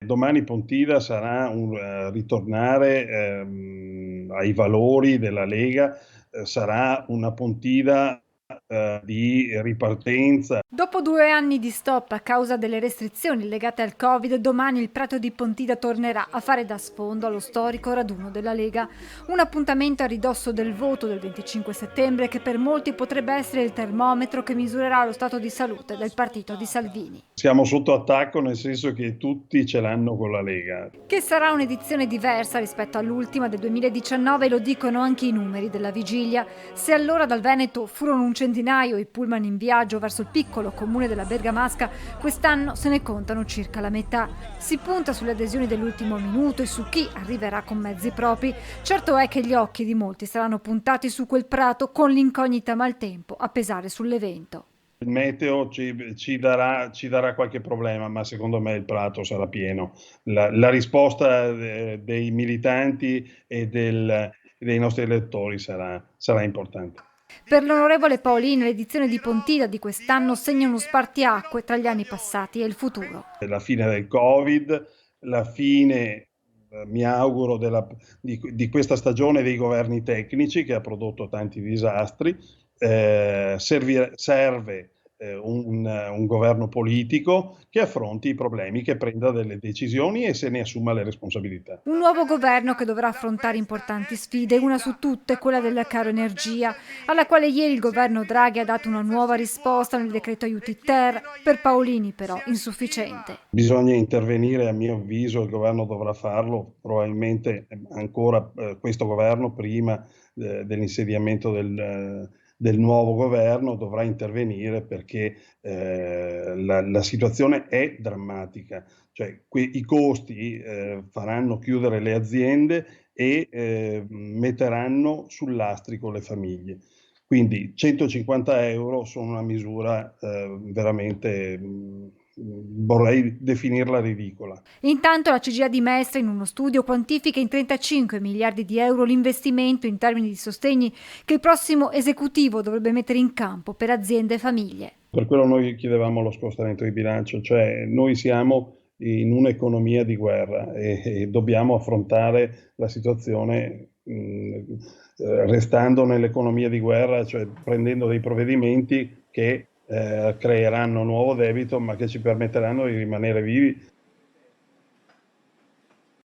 Domani Pontida sarà un ritornare ai valori della Lega, sarà una Pontida di ripartenza. Dopo 2 anni di stop a causa delle restrizioni legate al Covid, domani il Prato di Pontida tornerà a fare da sfondo allo storico raduno della Lega. Un appuntamento a ridosso del voto del 25 settembre che per molti potrebbe essere il termometro che misurerà lo stato di salute del partito di Salvini. Siamo sotto attacco nel senso che tutti ce l'hanno con la Lega. Che sarà un'edizione diversa rispetto all'ultima del 2019 lo dicono anche i numeri della vigilia. Se allora dal Veneto furono un centinaio i pullman in viaggio verso il piccolo comune della Bergamasca, quest'anno se ne contano circa la metà. Si punta sulle adesioni dell'ultimo minuto e su chi arriverà con mezzi propri. Certo è che gli occhi di molti saranno puntati su quel prato con l'incognita maltempo a pesare sull'evento. Il meteo ci darà qualche problema, ma secondo me il prato sarà pieno. La risposta dei militanti e dei nostri elettori sarà importante. Per l'onorevole Paolini l'edizione di Pontida di quest'anno segna uno spartiacque tra gli anni passati e il futuro. La fine del Covid, la fine, mi auguro, di questa stagione dei governi tecnici che ha prodotto tanti disastri. Serve un governo politico che affronti i problemi, che prenda delle decisioni e se ne assuma le responsabilità. Un nuovo governo che dovrà affrontare importanti sfide, una su tutte quella del caro energia, alla quale ieri il governo Draghi ha dato una nuova risposta nel decreto aiuti ter, per Paolini però insufficiente. Bisogna intervenire, a mio avviso, il governo dovrà farlo, probabilmente ancora questo governo prima dell'insediamento del nuovo governo dovrà intervenire perché la situazione è drammatica, cioè i costi faranno chiudere le aziende e metteranno sul lastrico le famiglie. Quindi 150 euro sono una misura veramente, vorrei definirla ridicola. Intanto la CGIA di Mestre in uno studio quantifica in 35 miliardi di euro l'investimento in termini di sostegni che il prossimo esecutivo dovrebbe mettere in campo per aziende e famiglie. Per quello noi chiedevamo lo scostamento di bilancio, cioè noi siamo in un'economia di guerra e dobbiamo affrontare la situazione restando nell'economia di guerra, cioè prendendo dei provvedimenti che creeranno nuovo debito ma che ci permetteranno di rimanere vivi